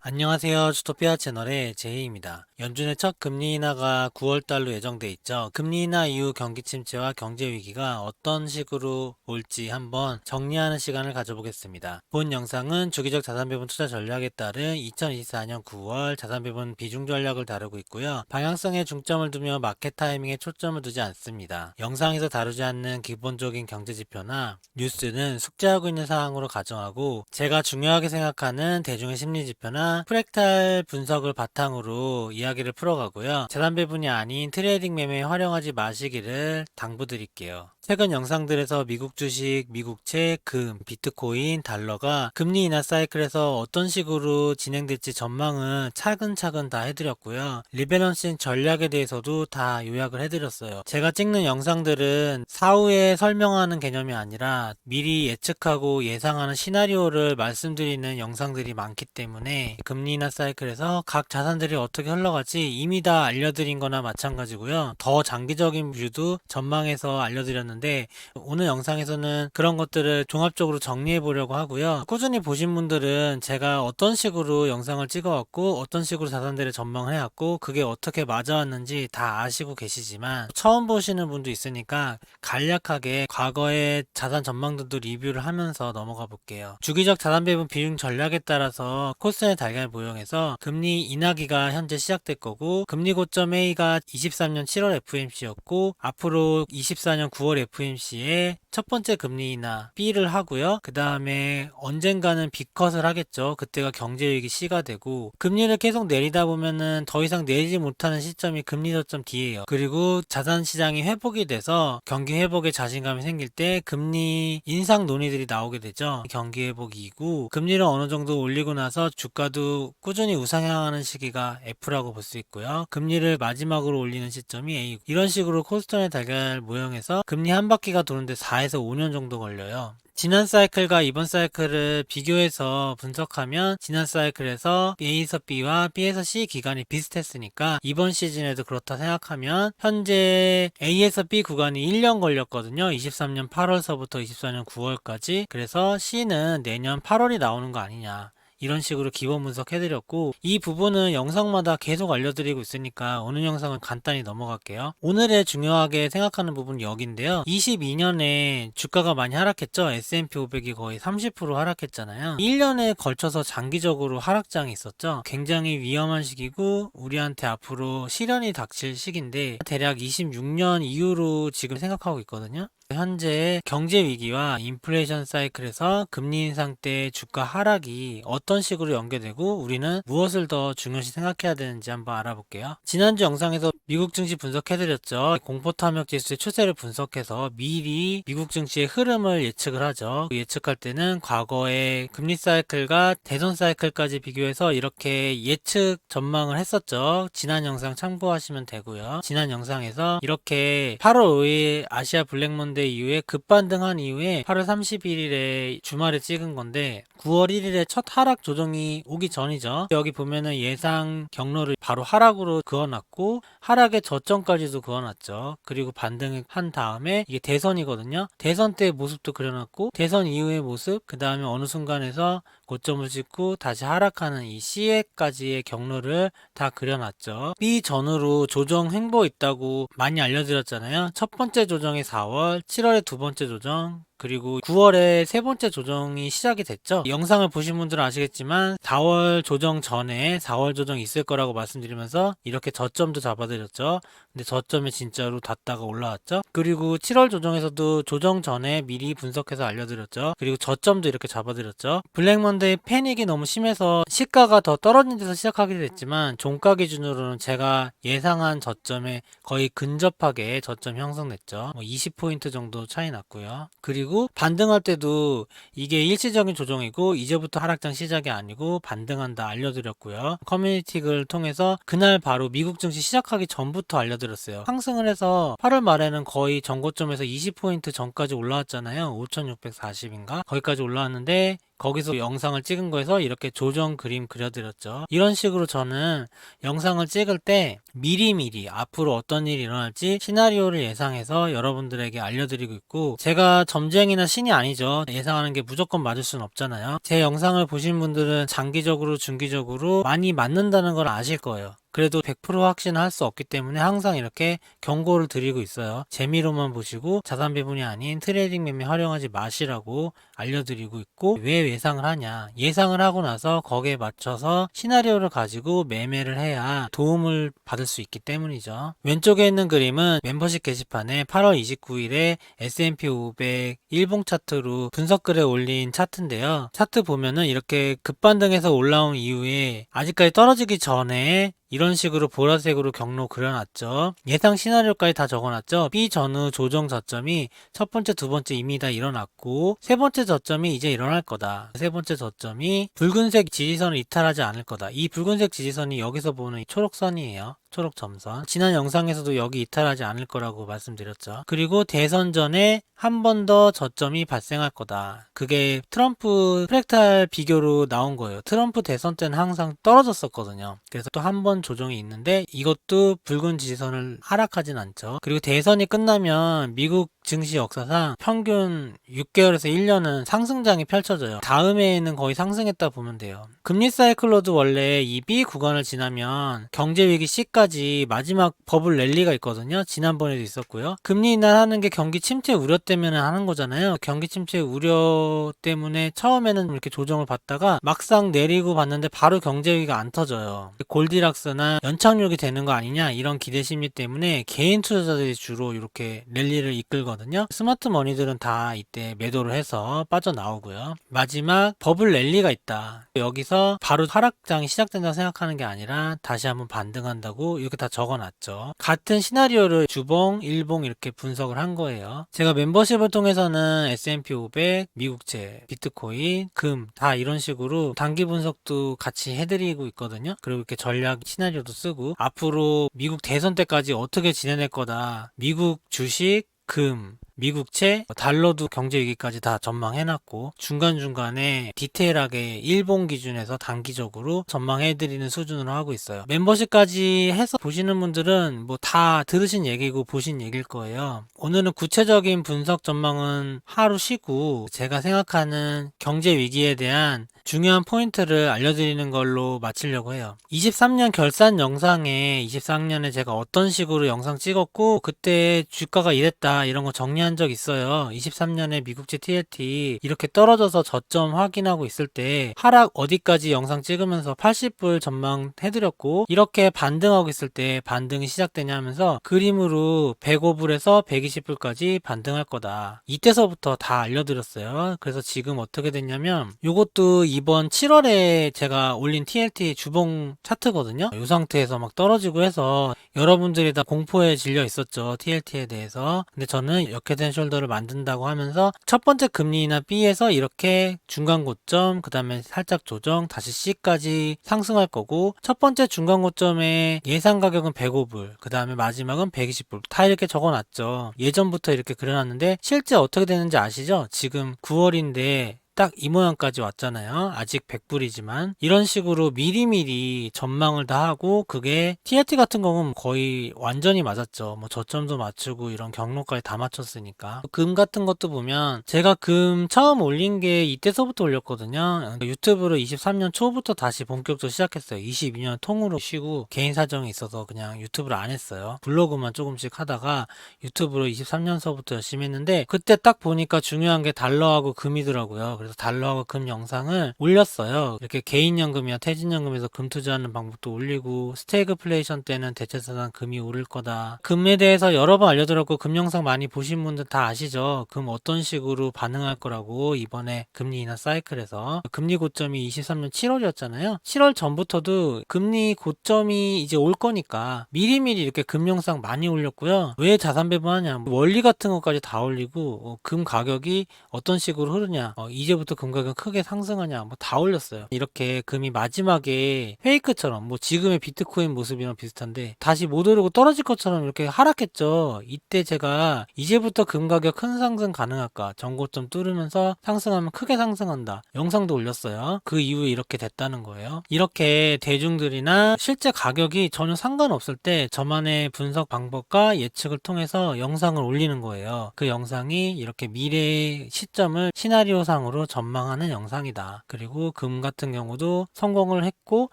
안녕하세요. 주토피아 채널의 제이입니다. 연준의 첫 금리 인하가 9월달로 예정돼 있죠. 금리 인하 이후 경기 침체와 경제 위기가 어떤 식으로 올지 한번 정리하는 시간을 가져보겠습니다. 본 영상은 주기적 자산 배분 투자 전략에 따른 2024년 9월 자산 배분 비중 전략을 다루고 있고요. 방향성에 중점을 두며 마켓 타이밍에 초점을 두지 않습니다. 영상에서 다루지 않는 기본적인 경제 지표나 뉴스는 숙지하고 있는 사항으로 가정하고, 제가 중요하게 생각하는 대중의 심리 지표나 프랙탈 분석을 바탕으로 이야기를 풀어가고요. 자산 배분이 아닌 트레이딩 매매에 활용하지 마시기를 당부드릴게요. 최근 영상들에서 미국 주식, 미국채, 금, 비트코인, 달러가 금리 인하 사이클에서 어떤 식으로 진행될지 전망은 차근차근 다 해드렸고요. 리밸런싱 전략에 대해서도 다 요약을 해드렸어요. 제가 찍는 영상들은 사후에 설명하는 개념이 아니라 미리 예측하고 예상하는 시나리오를 말씀드리는 영상들이 많기 때문에 금리 인하 사이클에서 각 자산들이 어떻게 흘러갈지 이미 다 알려드린 거나 마찬가지고요. 더 장기적인 뷰도 전망해서 알려드렸는데, 오늘 영상에서는 그런 것들을 종합적으로 정리해 보려고 하고요. 꾸준히 보신 분들은 제가 어떤 식으로 영상을 찍어왔고 어떤 식으로 자산들을 전망을 해왔고 그게 어떻게 맞아왔는지 다 아시고 계시지만, 처음 보시는 분도 있으니까 간략하게 과거의 자산 전망들도 리뷰를 하면서 넘어가 볼게요. 주기적 자산 배분 비중 전략에 따라서 코스닥의 달걀 모형에서 금리 인하기가 현재 시작될 거고, 금리 고점 A가 23년 7월 FOMC였고 앞으로 24년 9월 FOMC에 첫 번째 금리 인하 B를 하고요. 그 다음에 언젠가는 B컷을 하겠죠. 그때가 경제위기 C가 되고, 금리를 계속 내리다 보면은 더 이상 내리지 못하는 시점이 금리 저점 D예요. 그리고 자산 시장이 회복이 돼서 경기 회복에 자신감이 생길 때 금리 인상 논의들이 나오게 되죠. 경기 회복이고, 금리를 어느 정도 올리고 나서 주가도 꾸준히 우상향하는 시기가 F라고 볼 수 있고요. 금리를 마지막으로 올리는 시점이 A. 이런 식으로 코스닥의 달걀 모형에서 금리 한 바퀴가 도는데 4에서 5년 정도 걸려요. 지난 사이클과 이번 사이클을 비교해서 분석하면 지난 사이클에서 A에서 B와 B에서 C 기간이 비슷했으니까 이번 시즌에도 그렇다 생각하면 현재 A에서 B 구간이 1년 걸렸거든요. 23년 8월서부터 24년 9월까지. 그래서 C는 내년 8월이 나오는 거 아니냐, 이런 식으로 기본 분석해드렸고, 이 부분은 영상마다 계속 알려드리고 있으니까 오늘 영상은 간단히 넘어갈게요. 오늘의 중요하게 생각하는 부분은 여기인데요. 22년에 주가가 많이 하락했죠. S&P 500이 거의 30% 하락했잖아요. 1년에 걸쳐서 장기적으로 하락장이 있었죠. 굉장히 위험한 시기고 우리한테 앞으로 시련이 닥칠 시기인데, 대략 26년 이후로 지금 생각하고 있거든요. 현재 경제 위기와 인플레이션 사이클에서 금리 인상 때 주가 하락이 어떤 식으로 연계되고 우리는 무엇을 더 중요시 생각해야 되는지 한번 알아볼게요. 지난주 영상에서 미국 증시 분석해드렸죠. 공포탐욕 지수의 추세를 분석해서 미리 미국 증시의 흐름을 예측을 하죠. 예측할 때는 과거의 금리 사이클과 대선 사이클까지 비교해서 이렇게 예측 전망을 했었죠. 지난 영상 참고하시면 되고요. 지난 영상에서 이렇게 8월 5일 아시아 블랙먼데이 이후에 급반등한 이후에 8월 31일에 주말에 찍은 건데, 9월 1일에 첫 하락 조정이 오기 전이죠. 여기 보면은 예상 경로를 바로 하락으로 그어놨고 하락의 저점까지도 그어놨죠. 그리고 반등을 한 다음에 이게 대선이거든요. 대선 때 모습도 그려놨고 대선 이후의 모습, 그 다음에 어느 순간에서 고점을 찍고 다시 하락하는 이 C에까지의 경로를 다 그려놨죠. B 전후로 조정 횡보 있다고 많이 알려드렸잖아요. 첫 번째 조정이 4월, 7월에 두 번째 조정, 그리고 9월에 세 번째 조정이 시작이 됐죠. 영상을 보신 분들은 아시겠지만 4월 조정 전에 4월 조정 있을 거라고 말씀드리면서 이렇게 저점도 잡아드렸죠. 근데 저점에 진짜로 닿다가 올라왔죠. 그리고 7월 조정에서도 조정 전에 미리 분석해서 알려드렸죠. 그리고 저점도 이렇게 잡아드렸죠. 블랙먼데이 패닉이 너무 심해서 시가가 더 떨어진 데서 시작하게 됐지만 종가 기준으로는 제가 예상한 저점에 거의 근접하게 저점 형성됐죠. 20포인트 정도 차이 났고요. 그리고 반등할 때도 이게 일시적인 조정이고 이제부터 하락장 시작이 아니고 반등한다 알려드렸고요. 커뮤니티를 통해서 그날 바로 미국 증시 시작하기 전부터 알려드렸어요. 상승을 해서 8월 말에는 거의 전고점에서 20포인트 전까지 올라왔잖아요. 5640인가? 거기까지 올라왔는데 거기서 영상을 찍은 거에서 이렇게 조정 그림 그려드렸죠. 이런 식으로 저는 영상을 찍을 때 미리미리 앞으로 어떤 일이 일어날지 시나리오를 예상해서 여러분들에게 알려드리고 있고, 제가 전쟁이나 신이 아니죠. 예상하는 게 무조건 맞을 수는 없잖아요. 제 영상을 보신 분들은 장기적으로 중기적으로 많이 맞는다는 걸 아실 거예요. 그래도 100% 확신을 할 수 없기 때문에 항상 이렇게 경고를 드리고 있어요. 재미로만 보시고 자산 배분이 아닌 트레이딩 매매 활용하지 마시라고 알려드리고 있고, 왜 예상을 하냐, 예상을 하고 나서 거기에 맞춰서 시나리오를 가지고 매매를 해야 도움을 받을 수 있기 때문이죠. 왼쪽에 있는 그림은 멤버십 게시판에 8월 29일에 S&P 500 일봉 차트로 분석글에 올린 차트인데요. 차트 보면은 이렇게 급반등해서 올라온 이후에 아직까지 떨어지기 전에 이런 식으로 보라색으로 경로 그려놨죠. 예상 시나리오까지 다 적어놨죠. B 전후 조정 저점이 첫 번째, 두 번째 이미 다 일어났고, 세 번째 저점이 이제 일어날 거다. 세 번째 저점이 붉은색 지지선을 이탈하지 않을 거다. 이 붉은색 지지선이 여기서 보는 초록선이에요. 초록 점선. 지난 영상에서도 여기 이탈하지 않을 거라고 말씀드렸죠. 그리고 대선 전에 한 번 더 저점이 발생할 거다. 그게 트럼프 프랙탈 비교로 나온 거예요. 트럼프 대선 때는 항상 떨어졌었거든요. 그래서 또 한 번 조정이 있는데 이것도 붉은 지지선을 하락하진 않죠. 그리고 대선이 끝나면 미국 증시 역사상 평균 6개월에서 1년은 상승장이 펼쳐져요. 다음 해에는 거의 상승했다 보면 돼요. 금리 사이클로도 원래 이 B 구간을 지나면 경제위기 C까지 마지막 버블 랠리가 있거든요. 지난번에도 있었고요. 금리 인하하는 게 경기 침체 우려 때문에 하는 거잖아요. 경기 침체 우려 때문에 처음에는 이렇게 조정을 받다가 막상 내리고 봤는데 바로 경제위기가 안 터져요. 골디락스나 연착륙이 되는 거 아니냐, 이런 기대 심리 때문에 개인 투자자들이 주로 이렇게 랠리를 이끌거든요. 스마트 머니들은 다 이때 매도를 해서 빠져나오고요. 마지막 버블 랠리가 있다. 여기서 바로 하락장이 시작된다고 생각하는 게 아니라 다시 한번 반등한다고 이렇게 다 적어놨죠. 같은 시나리오를 주봉, 일봉 이렇게 분석을 한 거예요. 제가 멤버십을 통해서는 S&P 500, 미국채, 비트코인, 금 다 이런 식으로 단기 분석도 같이 해드리고 있거든요. 그리고 이렇게 전략 시나리오도 쓰고, 앞으로 미국 대선 때까지 어떻게 지내낼 거다, 미국 주식, 금, 미국채, 달러도 경제위기까지 다 전망해놨고, 중간중간에 디테일하게 일본 기준에서 단기적으로 전망해드리는 수준으로 하고 있어요. 멤버십까지 해서 보시는 분들은 뭐 다 들으신 얘기고 보신 얘기일 거예요. 오늘은 구체적인 분석 전망은 하루 쉬고, 제가 생각하는 경제위기에 대한 중요한 포인트를 알려드리는 걸로 마치려고 해요. 23년 결산 영상에 23년에 제가 어떤 식으로 영상 찍었고 그때 주가가 이랬다 이런 거 정리한 적 있어요. 23년에 미국채 TLT 이렇게 떨어져서 저점 확인하고 있을 때 하락 어디까지 영상 찍으면서 80불 전망 해드렸고, 이렇게 반등하고 있을 때 반등이 시작되냐 하면서 그림으로 105불에서 120불까지 반등할 거다. 이때서부터 다 알려드렸어요. 그래서 지금 어떻게 됐냐면, 요것도 이번 7월에 제가 올린 TLT 주봉 차트거든요. 이 상태에서 막 떨어지고 해서 여러분들이 다 공포에 질려 있었죠, TLT에 대해서. 근데 저는 역회된 숄더를 만든다고 하면서 첫 번째 금리나 B에서 이렇게 중간 고점, 그 다음에 살짝 조정, 다시 C까지 상승할 거고, 첫 번째 중간 고점의 예상 가격은 105불, 그 다음에 마지막은 120불 다 이렇게 적어놨죠. 예전부터 이렇게 그려놨는데 실제 어떻게 되는지 아시죠? 지금 9월인데 딱 이 모양까지 왔잖아요. 아직 100불이지만 이런 식으로 미리미리 전망을 다 하고, 그게 TLT 같은 경우는 거의 완전히 맞았죠. 뭐 저점도 맞추고 이런 경로까지 다 맞췄으니까. 금 같은 것도 보면 제가 금 처음 올린 게 이때서부터 올렸거든요. 유튜브를 23년 초부터 다시 본격적으로 시작했어요. 22년 통으로 쉬고 개인 사정이 있어서 그냥 유튜브를 안 했어요. 블로그만 조금씩 하다가 유튜브로 23년서부터 열심히 했는데, 그때 딱 보니까 중요한 게 달러하고 금이더라고요. 그래서 달러하고 금 영상을 올렸어요. 이렇게 개인연금이나 퇴직연금에서 금 투자하는 방법도 올리고, 스태그플레이션 때는 대체자산 금이 오를 거다. 금에 대해서 여러 번 알려드렸고, 금 영상 많이 보신 분들 다 아시죠? 금 어떤 식으로 반응할 거라고. 이번에 금리 인하 사이클에서 금리 고점이 23년 7월이었잖아요. 7월 전부터도 금리 고점이 이제 올 거니까 미리미리 이렇게 금 영상 많이 올렸고요. 왜 자산 배분하냐, 원리 같은 것까지 다 올리고, 금 가격이 어떤 식으로 흐르냐, 이제 이제부터 금 가격 크게 상승하냐 뭐 다 올렸어요. 이렇게 금이 마지막에 페이크처럼 뭐 지금의 비트코인 모습이랑 비슷한데 다시 못 오르고 떨어질 것처럼 이렇게 하락했죠. 이때 제가 이제부터 금 가격 큰 상승 가능할까, 전고점 뚫으면서 상승하면 크게 상승한다, 영상도 올렸어요. 그 이후에 이렇게 됐다는 거예요. 이렇게 대중들이나 실제 가격이 전혀 상관없을 때 저만의 분석 방법과 예측을 통해서 영상을 올리는 거예요. 그 영상이 이렇게 미래의 시점을 시나리오상으로 전망하는 영상이다. 그리고 금 같은 경우도 성공을 했고,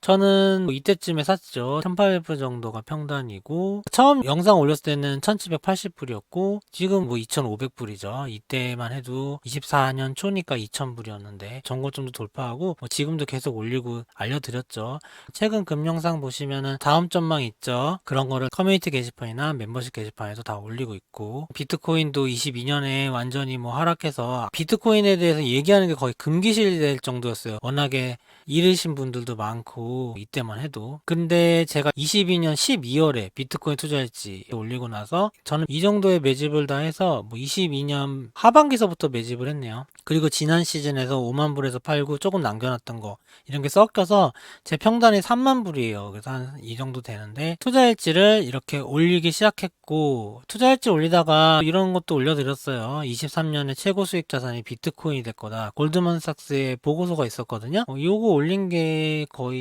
저는 뭐 이때쯤에 샀죠. 1800불 정도가 평단이고, 처음 영상 올렸을 때는 1780불이었고 지금 뭐 2500불이죠. 이때만 해도 24년 초니까 2000불이었는데 전고점도 돌파하고 뭐 지금도 계속 올리고 알려드렸죠. 최근 금 영상 보시면은 다음 전망 있죠. 그런 거를 커뮤니티 게시판이나 멤버십 게시판에서 다 올리고 있고, 비트코인도 22년에 완전히 뭐 하락해서 비트코인에 대해서 얘기하는 게 거의 금기실 될 정도였어요. 워낙에 잃으신 분들도 많고 이때만 해도. 근데 제가 22년 12월에 비트코인 투자했지 올리고 나서 저는 이 정도의 매집을 다 해서 뭐 22년 하반기서부터 매집을 했네요. 그리고 지난 시즌에서 5만 불에서 팔고 조금 남겨놨던 거 이런 게 섞여서 제 평단이 3만 불이에요. 그래서 한 이 정도 되는데, 투자일지를 이렇게 올리기 시작했고, 투자일지 올리다가 이런 것도 올려드렸어요. 23년에 최고 수익 자산이 비트코인이 될 거다. 골드만삭스의 보고서가 있었거든요. 요거 올린 게 거의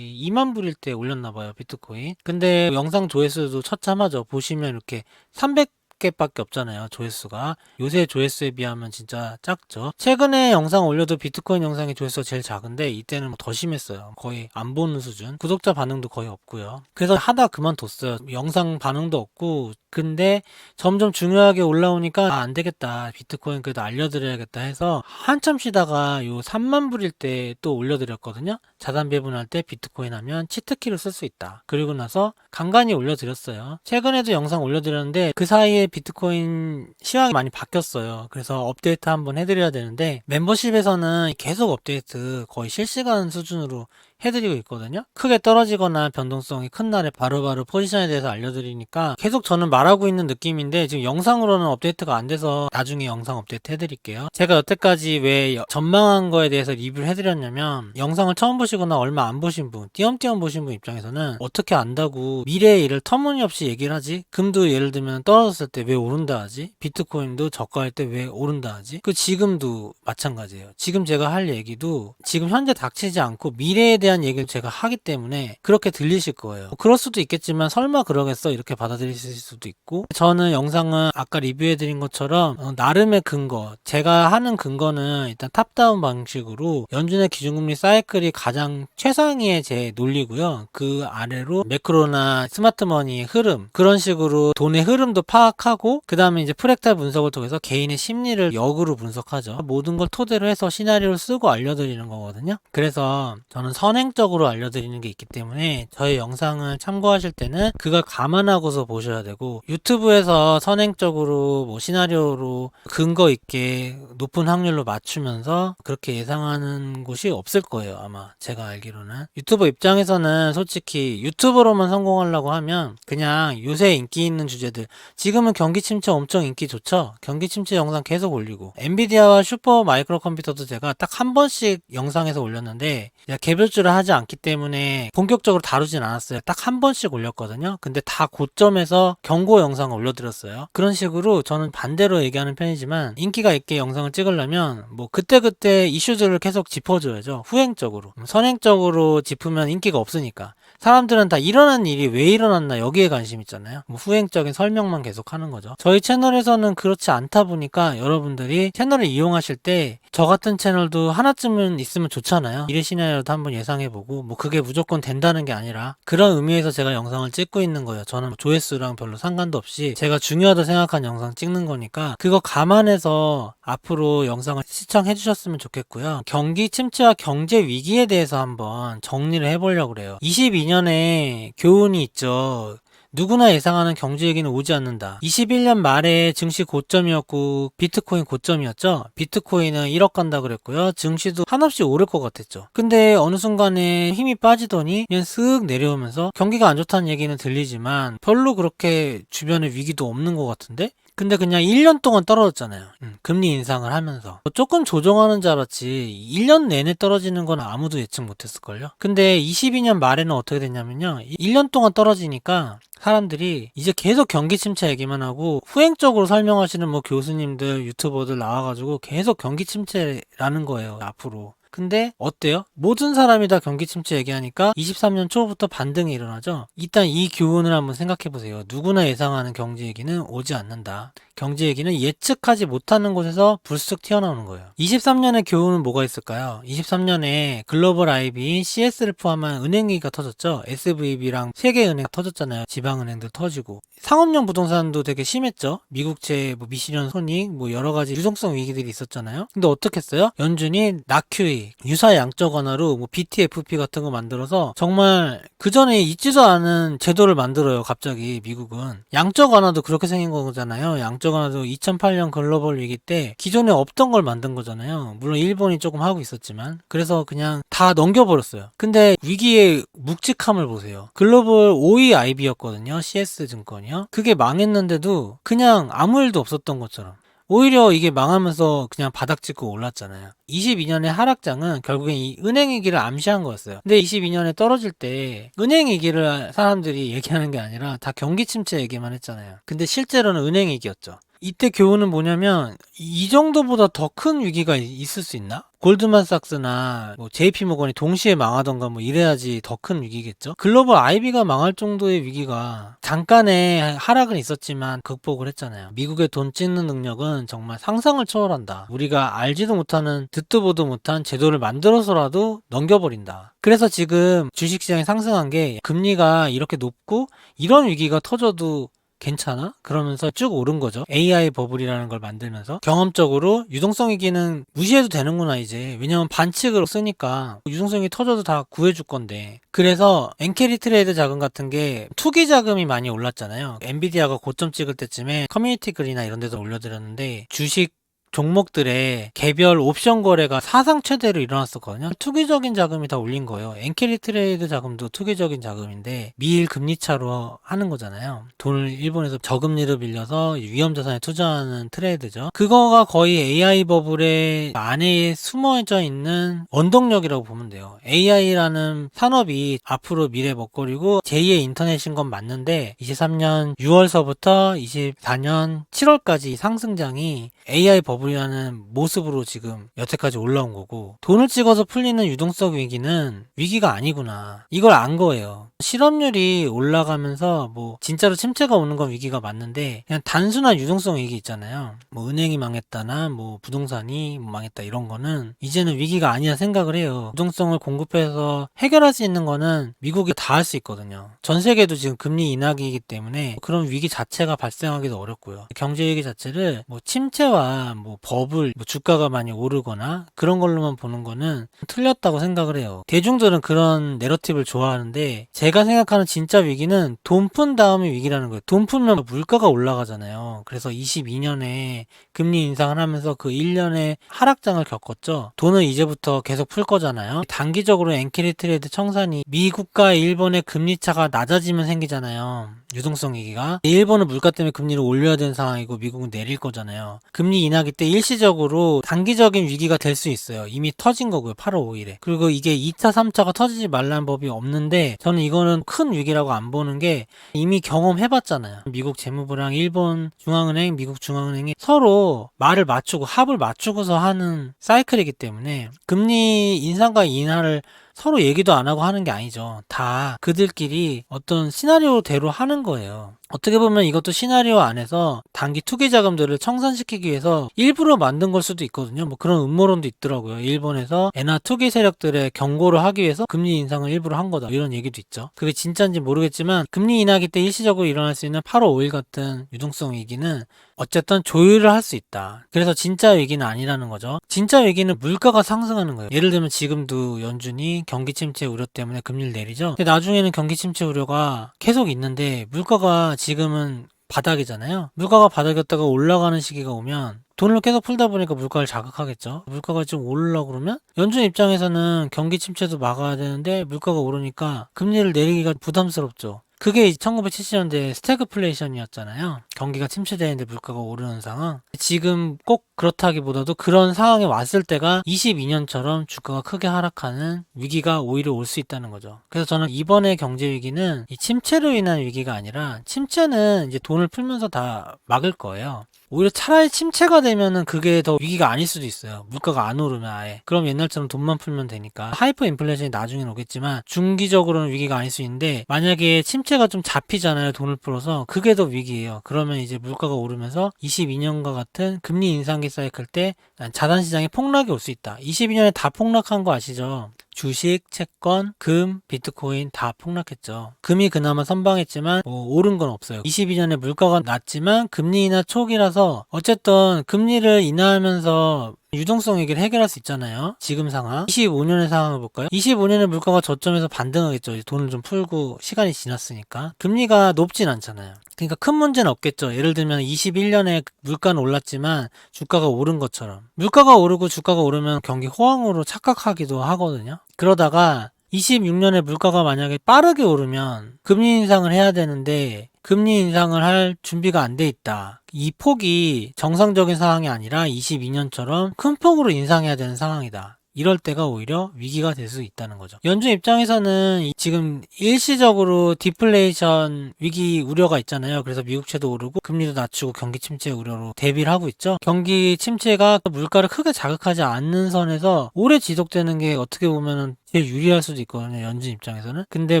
2만 불일 때 올렸나봐요, 비트코인. 근데 영상 조회수도 처참하죠. 보시면 이렇게 300개밖에 없잖아요, 조회수가. 요새 조회수에 비하면 진짜 작죠. 최근에 영상 올려도 비트코인 영상의 조회수가 제일 작은데 이때는 더 심했어요. 거의 안 보는 수준. 구독자 반응도 거의 없고요. 그래서 하다 그만뒀어요. 영상 반응도 없고. 근데 점점 중요하게 올라오니까 안 되겠다, 비트코인 그래도 알려드려야겠다 해서 한참 쉬다가 요 3만 불일 때 또 올려드렸거든요. 자산 배분할 때 비트코인 하면 치트키를 쓸 수 있다. 그리고 나서 간간히 올려드렸어요. 최근에도 영상 올려드렸는데 그 사이에 비트코인 시황이 많이 바뀌었어요. 그래서 업데이트 한번 해드려야 되는데, 멤버십에서는 계속 업데이트 거의 실시간 수준으로 해드리고 있거든요. 크게 떨어지거나 변동성이 큰 날에 바로바로 포지션에 대해서 알려드리니까 계속 저는 말하고 있는 느낌인데, 지금 영상으로는 업데이트가 안 돼서 나중에 영상 업데이트 해드릴게요. 제가 여태까지 왜 전망한 거에 대해서 리뷰를 해드렸냐면, 영상을 처음 보시거나 얼마 안 보신 분, 띄엄띄엄 보신 분 입장에서는 어떻게 안다고 미래의 일을 터무니없이 얘기를 하지? 금도 예를 들면 떨어졌을 때 왜 오른다 하지? 비트코인도 저가할 때 왜 오른다 하지? 그 지금도 마찬가지예요. 지금 제가 할 얘기도 지금 현재 닥치지 않고 미래에 대한 얘기를 제가 하기 때문에 그렇게 들리실 거예요. 그럴 수도 있겠지만 설마 그러겠어 이렇게 받아들이실 수도 있고, 저는 영상은 아까 리뷰해드린 것처럼 나름의 근거, 제가 하는 근거는 일단 탑다운 방식으로 연준의 기준금리 사이클이 가장 최상위의 제 논리고요. 그 아래로 매크로나 스마트머니의 흐름, 그런 식으로 돈의 흐름도 파악하고, 그 다음에 이제 프랙탈 분석을 통해서 개인의 심리를 역으로 분석하죠. 모든 걸 토대로 해서 시나리오를 쓰고 알려드리는 거거든요. 그래서 저는 선행적으로 알려드리는 게 있기 때문에 저희 영상을 참고하실 때는 그걸 감안하고서 보셔야 되고, 유튜브에서 선행적으로 뭐 시나리오로 근거 있게 높은 확률로 맞추면서 그렇게 예상하는 곳이 없을 거예요, 아마 제가 알기로는. 유튜버 입장에서는 솔직히 유튜버로만 성공하려고 하면 그냥 요새 인기 있는 주제들, 지금은 경기 침체 엄청 인기 좋죠. 경기 침체 영상 계속 올리고, 엔비디아와 슈퍼 마이크로 컴퓨터도 제가 딱 한 번씩 영상에서 올렸는데 개별주를 하지 않기 때문에 본격적으로 다루진 않았어요. 딱 한 번씩 올렸거든요. 근데 다 고점에서 경고 영상을 올려드렸어요. 그런 식으로 저는 반대로 얘기하는 편이지만, 인기가 있게 영상을 찍으려면 뭐 그때그때 이슈들을 계속 짚어줘야죠. 후행적으로. 선행적으로 짚으면 인기가 없으니까. 사람들은 다 일어난 일이 왜 일어났나 여기에 관심 있잖아요. 뭐 후행적인 설명만 계속 하는 거죠. 저희 채널에서는 그렇지 않다 보니까 여러분들이 채널을 이용하실 때 저 같은 채널도 하나쯤은 있으면 좋잖아요. 미래 시나리오도 한번 예상해보고, 뭐 그게 무조건 된다는 게 아니라 그런 의미에서 제가 영상을 찍고 있는 거예요. 저는 조회수랑 별로 상관도 없이 제가 중요하다 생각한 영상 찍는 거니까 그거 감안해서 앞으로 영상을 시청해 주셨으면 좋겠고요. 경기 침체와 경제 위기에 대해서 한번 정리를 해보려고 그래요. 22년에 교훈이 있죠. 누구나 예상하는 경제 위기는 오지 않는다. 21년 말에 증시 고점이었고 비트코인 고점이었죠. 비트코인은 1억 간다 그랬고요. 증시도 한없이 오를 것 같았죠. 근데 어느 순간에 힘이 빠지더니 그냥 쓱 내려오면서 경기가 안 좋다는 얘기는 들리지만 별로 그렇게 주변에 위기도 없는 것 같은데? 근데 그냥 1년 동안 떨어졌잖아요. 금리 인상을 하면서. 조금 조정하는 줄 알았지 1년 내내 떨어지는 건 아무도 예측 못했을걸요. 근데 22년 말에는 어떻게 됐냐면요. 1년 동안 떨어지니까 사람들이 이제 계속 경기 침체 얘기만 하고 후행적으로 설명하시는 뭐 교수님들, 유튜버들 나와가지고 계속 경기 침체라는 거예요, 앞으로. 근데 어때요? 모든 사람이 다 경기 침체 얘기하니까 23년 초부터 반등이 일어나죠. 일단 이 교훈을 한번 생각해 보세요. 누구나 예상하는 경제 얘기는 오지 않는다. 경제 얘기는 예측하지 못하는 곳에서 불쑥 튀어나오는 거예요. 23년의 교훈은 뭐가 있을까요? 23년에 글로벌 IB인 CS를 포함한 은행위기가 터졌죠. SVB랑 세계은행 터졌잖아요. 지방은행들 터지고. 상업용 부동산도 되게 심했죠. 미국채, 뭐 미시련 손익, 뭐 여러 가지 유동성 위기들이 있었잖아요. 근데 어떻게 했어요? 연준이 낙QE, 유사 양적 완화로 뭐 BTFP 같은 거 만들어서 정말 그 전에 있지도 않은 제도를 만들어요. 갑자기 미국은. 양적 완화도 그렇게 생긴 거잖아요. 양적 완화도 2008년 글로벌 위기 때 기존에 없던 걸 만든 거잖아요. 물론 일본이 조금 하고 있었지만. 그래서 그냥 다 넘겨버렸어요. 근데 위기의 묵직함을 보세요. 글로벌 5위 IB였거든요. CS증권이요. 그게 망했는데도 그냥 아무 일도 없었던 것처럼. 오히려 이게 망하면서 그냥 바닥 찍고 올랐잖아요. 22년의 하락장은 결국엔 이 은행 위기를 암시한 거였어요. 근데 22년에 떨어질 때 은행 위기를 사람들이 얘기하는 게 아니라 다 경기 침체 얘기만 했잖아요. 근데 실제로는 은행 위기였죠. 이때 교훈은 뭐냐면 이 정도보다 더 큰 위기가 있을 수 있나? 골드만삭스나 뭐 JP모건이 동시에 망하던가 뭐 이래야지 더 큰 위기겠죠. 글로벌 IB가 망할 정도의 위기가 잠깐의 하락은 있었지만 극복을 했잖아요. 미국의 돈 찍는 능력은 정말 상상을 초월한다. 우리가 알지도 못하는 듣도 보도 못한 제도를 만들어서라도 넘겨버린다. 그래서 지금 주식시장이 상승한 게 금리가 이렇게 높고 이런 위기가 터져도 괜찮아? 그러면서 쭉 오른 거죠. AI 버블이라는 걸 만들면서 경험적으로 유동성 위기는 무시해도 되는구나 이제. 왜냐면 반칙으로 쓰니까 유동성이 터져도 다 구해줄 건데. 그래서 엔캐리 트레이드 자금 같은 게 투기 자금이 많이 올랐잖아요. 엔비디아가 고점 찍을 때쯤에 커뮤니티 글이나 이런 데도 올려드렸는데 주식 종목들의 개별 옵션 거래가 사상 최대로 일어났었거든요. 투기적인 자금이 다 올린 거예요. 엔캐리 트레이드 자금도 투기적인 자금인데 미일 금리 차로 하는 거잖아요. 돈을 일본에서 저금리로 빌려서 위험자산에 투자하는 트레이드죠. 그거가 거의 AI 버블의 안에 숨어져 있는 원동력이라고 보면 돼요. AI라는 산업이 앞으로 미래 먹거리고 제2의 인터넷인 건 맞는데 23년 6월서부터 24년 7월까지 상승장이 AI 버블이라는 모습으로 지금 여태까지 올라온 거고 돈을 찍어서 풀리는 유동성 위기는 위기가 아니구나. 이걸 안 거예요. 실업률이 올라가면서 뭐 진짜로 침체가 오는 건 위기가 맞는데 그냥 단순한 유동성 위기 있잖아요. 뭐 은행이 망했다나 뭐 부동산이 망했다 이런 거는 이제는 위기가 아니라 생각을 해요. 유동성을 공급해서 해결할 수 있는 거는 미국이 다 할 수 있거든요. 전 세계도 지금 금리 인하기이기 때문에 그런 위기 자체가 발생하기도 어렵고요. 경제 위기 자체를 뭐 침체와 뭐 버블, 뭐 주가가 많이 오르거나 그런 걸로만 보는 거는 틀렸다고 생각을 해요. 대중들은 그런 내러티브를 좋아하는데 제가 생각하는 진짜 위기는 돈 푼 다음에 위기라는 거예요. 돈 풀면 물가가 올라가잖아요. 그래서 22년에 금리 인상을 하면서 그 1년의 하락장을 겪었죠. 돈을 이제부터 계속 풀 거잖아요. 단기적으로 엔캐리 트레이드 청산이 미국과 일본의 금리 차가 낮아지면 생기잖아요. 유동성 위기가. 일본은 물가 때문에 금리를 올려야 되는 상황이고 미국은 내릴 거잖아요. 금리 인하기 때 일시적으로 단기적인 위기가 될 수 있어요. 이미 터진 거고요. 8월 5일에. 그리고 이게 2차, 3차가 터지지 말라는 법이 없는데 저는 이거는 큰 위기라고 안 보는 게 이미 경험해봤잖아요. 미국 재무부랑 일본 중앙은행, 미국 중앙은행이 서로 말을 맞추고 합을 맞추고서 하는 사이클이기 때문에 금리 인상과 인하를 서로 얘기도 안 하고 하는 게 아니죠. 다 그들끼리 어떤 시나리오대로 하는 거예요. 어떻게 보면 이것도 시나리오 안에서 단기 투기 자금들을 청산시키기 위해서 일부러 만든 걸 수도 있거든요. 뭐 그런 음모론도 있더라고요. 일본에서 엔화 투기 세력들의 경고를 하기 위해서 금리 인상을 일부러 한 거다. 이런 얘기도 있죠. 그게 진짜인지 모르겠지만 금리 인하기 때 일시적으로 일어날 수 있는 8월 5일 같은 유동성 위기는 어쨌든 조율을 할 수 있다. 그래서 진짜 위기는 아니라는 거죠. 진짜 위기는 물가가 상승하는 거예요. 예를 들면 지금도 연준이 경기 침체 우려 때문에 금리를 내리죠. 근데 나중에는 경기 침체 우려가 계속 있는데 물가가 지금은 바닥이잖아요. 물가가 바닥이었다가 올라가는 시기가 오면 돈을 계속 풀다 보니까 물가를 자극하겠죠. 물가가 좀 오르려고 그러면 연준 입장에서는 경기 침체도 막아야 되는데 물가가 오르니까 금리를 내리기가 부담스럽죠. 그게 1970년대 스태그플레이션이었잖아요. 경기가 침체되는데 물가가 오르는 상황. 지금 꼭 그렇다기보다도 그런 상황에 왔을 때가 22년처럼 주가가 크게 하락하는 위기가 오히려 올 수 있다는 거죠. 그래서 저는 이번에 경제 위기는 이 침체로 인한 위기가 아니라, 침체는 이제 돈을 풀면서 다 막을 거예요. 오히려 차라리 침체가 되면은 그게 더 위기가 아닐 수도 있어요. 물가가 안 오르면 아예. 그럼 옛날처럼 돈만 풀면 되니까. 하이퍼 인플레이션이 나중엔 오겠지만 중기적으로는 위기가 아닐 수 있는데, 만약에 침체가 좀 잡히잖아요. 돈을 풀어서. 그게 더 위기예요. 그러면 이제 물가가 오르면서 22년과 같은 금리 인상기 사이클 때 자산시장에 폭락이 올 수 있다. 22년에 다 폭락한 거 아시죠? 주식, 채권, 금, 비트코인 다 폭락했죠. 금이 그나마 선방했지만 오른 건 없어요. 22년에 물가가 낮지만 금리 인하 초기라서 어쨌든 금리를 인하하면서 유동성 위기를 해결할 수 있잖아요. 지금 상황. 25년의 상황을 볼까요? 25년에 물가가 저점에서 반등하겠죠. 돈을 좀 풀고 시간이 지났으니까. 금리가 높진 않잖아요. 그러니까 큰 문제는 없겠죠. 예를 들면 21년에 물가는 올랐지만 주가가 오른 것처럼. 물가가 오르고 주가가 오르면 경기 호황으로 착각하기도 하거든요. 그러다가 26년에 물가가 만약에 빠르게 오르면 금리 인상을 해야 되는데 금리 인상을 할 준비가 안 돼 있다. 이 폭이 정상적인 상황이 아니라 22년처럼 큰 폭으로 인상해야 되는 상황이다. 이럴 때가 오히려 위기가 될 수 있다는 거죠. 연준 입장에서는 지금 일시적으로 디플레이션 위기 우려가 있잖아요. 그래서 미국채도 오르고 금리도 낮추고 경기 침체 우려로 대비를 하고 있죠. 경기 침체가 물가를 크게 자극하지 않는 선에서 오래 지속되는 게 어떻게 보면 제일 유리할 수도 있거든요. 연준 입장에서는. 근데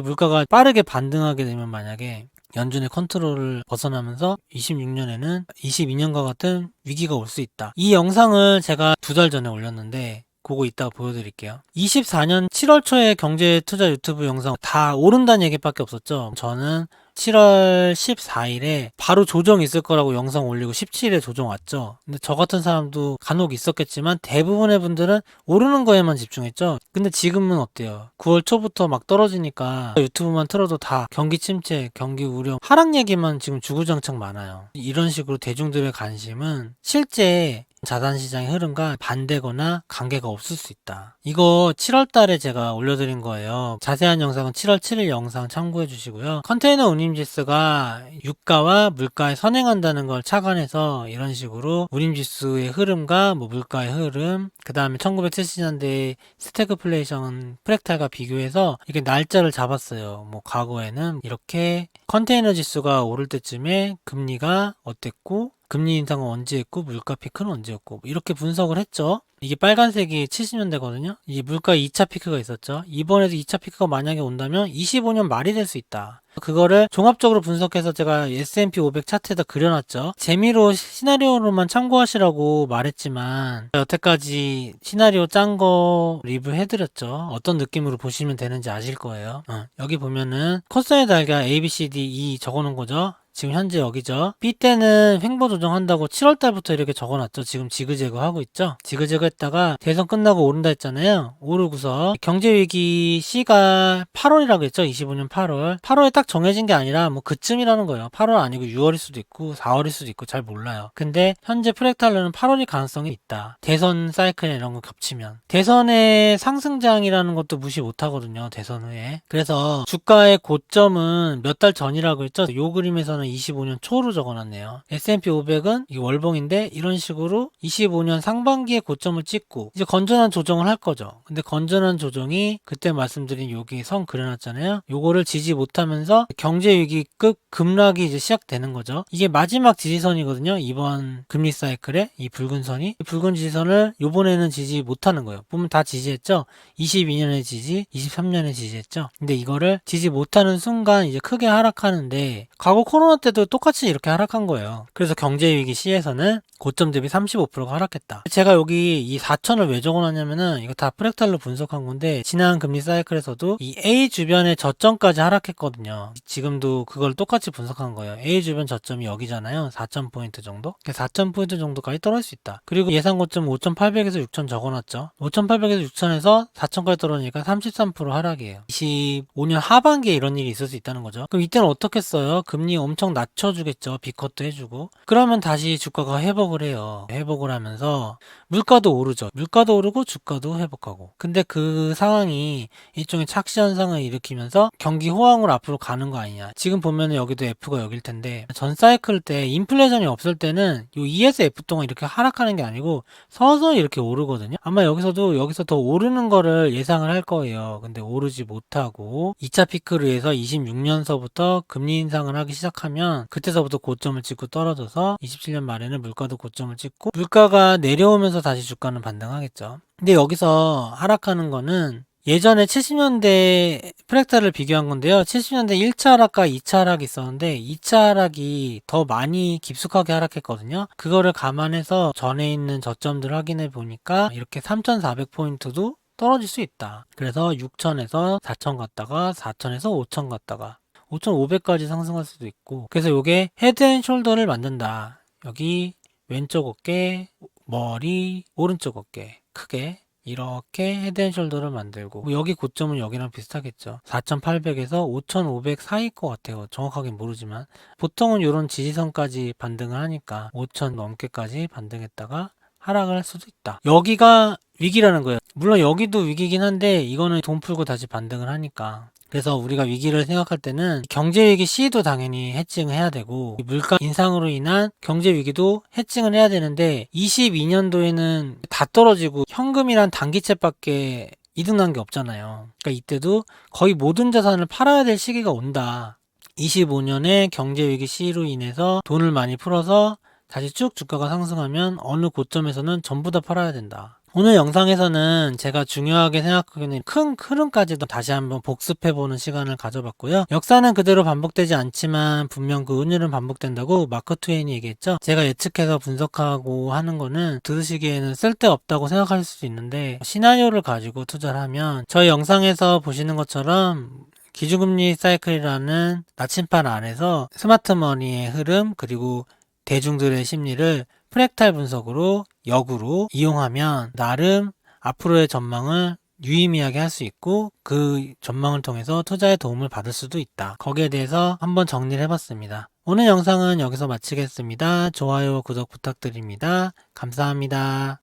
물가가 빠르게 반등하게 되면 만약에 연준의 컨트롤을 벗어나면서 26년에는 22년과 같은 위기가 올 수 있다. 이 영상을 제가 2달 전에 올렸는데 그거 이따가 보여드릴게요. 24년 7월 초에 경제투자 유튜브 영상 다 오른다는 얘기밖에 없었죠. 저는 7월 14일에 바로 조정 있을 거라고 영상 올리고 17일에 조정 왔죠. 근데 저 같은 사람도 간혹 있었겠지만 대부분의 분들은 오르는 거에만 집중했죠. 근데 지금은 어때요? 9월 초부터 막 떨어지니까 유튜브만 틀어도 다 경기 침체, 경기 우려, 하락 얘기만 지금 주구장창 많아요. 이런 식으로 대중들의 관심은 실제 자산시장의 흐름과 반대거나 관계가 없을 수 있다. 이거 7월 달에 제가 올려드린 거예요. 자세한 영상은 7월 7일 영상 참고해 주시고요. 컨테이너 운임지수가 유가와 물가에 선행한다는 걸 착안해서 이런 식으로 운임지수의 흐름과 물가의 흐름, 그 다음에 1970년대 스태그플레이션 프랙탈과 비교해서 이렇게 날짜를 잡았어요. 과거에는 이렇게 컨테이너 지수가 오를 때쯤에 금리가 어땠고, 금리 인상은 언제 했고 물가 피크는 언제였고 이렇게 분석을 했죠. 이게 빨간색이 70년대거든요. 이 물가 2차 피크가 있었죠. 이번에도 2차 피크가 만약에 온다면 25년 말이 될 수 있다. 그거를 종합적으로 분석해서 제가 S&P 500 차트에다 그려놨죠. 재미로 시나리오로만 참고하시라고 말했지만 여태까지 시나리오 짠 거 리뷰해드렸죠. 어떤 느낌으로 보시면 되는지 아실 거예요. 여기 보면은 코사인 달걀 A, B, C, D, E 적어놓은 거죠. 지금 현재 여기죠. B 때는 횡보 조정한다고 7월 달부터 이렇게 적어놨죠. 지금 지그재그 하고 있죠. 지그재그 했다가 대선 끝나고 오른다 했잖아요. 오르고서 경제위기 C가 8월이라고 했죠. 25년 8월. 8월에 딱 정해진 게 아니라 그쯤이라는 거예요. 8월 아니고 6월일 수도 있고 4월일 수도 있고 잘 몰라요. 근데 현재 프랙탈로는 8월일 가능성이 있다. 대선 사이클 이런 거 겹치면. 대선의 상승장이라는 것도 무시 못하거든요. 대선 후에. 그래서 주가의 고점은 몇 달 전이라고 했죠. 요 그림에서는 25년 초로 적어놨네요. S&P 500은 이 월봉인데 이런 식으로 25년 상반기에 고점을 찍고 이제 건전한 조정을 할 거죠. 근데 건전한 조정이 그때 말씀드린 여기 선 그려놨잖아요. 요거를 지지 못하면서 경제위기급 급락이 이제 시작되는 거죠. 이게 마지막 지지선이거든요. 이번 금리 사이클에 이 붉은 선이. 이 붉은 지지선을 요번에는 지지 못하는 거예요. 보면 다 지지했죠. 22년에 지지, 23년에 지지했죠. 근데 이거를 지지 못하는 순간 이제 크게 하락하는데 과거 코로나 때도 똑같이 이렇게 하락한 거예요. 그래서 경제위기 시에서는 고점 대비 35%가 하락했다. 제가 여기 이 4천을 왜 적어놨냐면은 이거 다 프랙탈로 분석한 건데 지난 금리 사이클에서도 이 A 주변의 저점까지 하락했거든요. 지금도 그걸 똑같이 분석한 거예요. A 주변 저점이 여기잖아요. 4,000포인트 정도? 4,000포인트 정도까지 떨어질 수 있다. 그리고 예상 고점 5,800에서 6,000 적어놨죠. 5,800에서 6,000에서 4,000까지 떨어지니까 33% 하락이에요. 25년 하반기에 이런 일이 있을 수 있다는 거죠. 그럼 이때는 어떻게 써요? 금리 엄청 낮춰주겠죠. B컷도 해주고. 그러면 다시 주가가 회복을 회복을 해요. 회복을 하면서 물가도 오르죠. 물가도 오르고 주가도 회복하고. 근데 그 상황이 일종의 착시 현상을 일으키면서 경기 호황으로 앞으로 가는 거 아니냐. 지금 보면은 여기도 F가 여길 텐데 전 사이클 때 인플레이션이 없을 때는 요 E에서 F 동안 이렇게 하락하는 게 아니고 서서히 이렇게 오르거든요. 아마 여기서 더 오르는 거를 예상을 할 거예요. 근데 오르지 못하고 2차 피크를 위해서 26년서부터 금리 인상을 하기 시작하면 그때서부터 고점을 찍고 떨어져서 27년 말에는 물가도 고점을 찍고 물가가 내려오면서 다시 주가는 반등하겠죠. 근데 여기서 하락하는 거는 예전에 70년대 프랙탈을 비교한 건데요. 70년대 1차 하락과 2차 하락이 있었는데 2차 하락이 더 많이 깊숙하게 하락했거든요. 그거를 감안해서 전에 있는 저점들 확인해 보니까 이렇게 3,400포인트도 떨어질 수 있다. 그래서 6,000에서 4,000 갔다가 4,000에서 5,000 갔다가 5,500까지 상승할 수도 있고, 그래서 이게 헤드앤숄더를 만든다. 여기 왼쪽 어깨, 머리, 오른쪽 어깨 크게 이렇게 헤드앤숄더를 만들고, 여기 고점은 여기랑 비슷하겠죠. 4,800에서 5,500 사이일 것 같아요. 정확하게 모르지만 보통은 이런 지지선까지 반등을 하니까 5,000 넘게까지 반등했다가 하락을 할 수도 있다. 여기가 위기라는 거예요. 물론 여기도 위기긴 한데 이거는 돈 풀고 다시 반등을 하니까. 그래서 우리가 위기를 생각할 때는 경제위기 C도 당연히 해칭을 해야 되고, 물가 인상으로 인한 경제위기도 해칭을 해야 되는데 22년도에는 다 떨어지고 현금이란 단기채밖에 이득 난 게 없잖아요. 그러니까 이때도 거의 모든 자산을 팔아야 될 시기가 온다. 25년에 경제위기 C로 인해서 돈을 많이 풀어서 다시 쭉 주가가 상승하면 어느 고점에서는 전부 다 팔아야 된다. 오늘 영상에서는 제가 중요하게 생각하는 큰 흐름까지도 다시 한번 복습해보는 시간을 가져봤고요. 역사는 그대로 반복되지 않지만 분명 그 운율은 반복된다고 마크 트웨인이 얘기했죠. 제가 예측해서 분석하고 하는 거는 들으시기에는 쓸데없다고 생각할 수도 있는데, 시나리오를 가지고 투자를 하면 저희 영상에서 보시는 것처럼 기준금리 사이클이라는 나침판 안에서 스마트머니의 흐름 그리고 대중들의 심리를 프랙탈 분석으로 역으로 이용하면 나름 앞으로의 전망을 유의미하게 할 수 있고 그 전망을 통해서 투자에 도움을 받을 수도 있다. 거기에 대해서 한번 정리를 해봤습니다. 오늘 영상은 여기서 마치겠습니다. 좋아요, 구독 부탁드립니다. 감사합니다.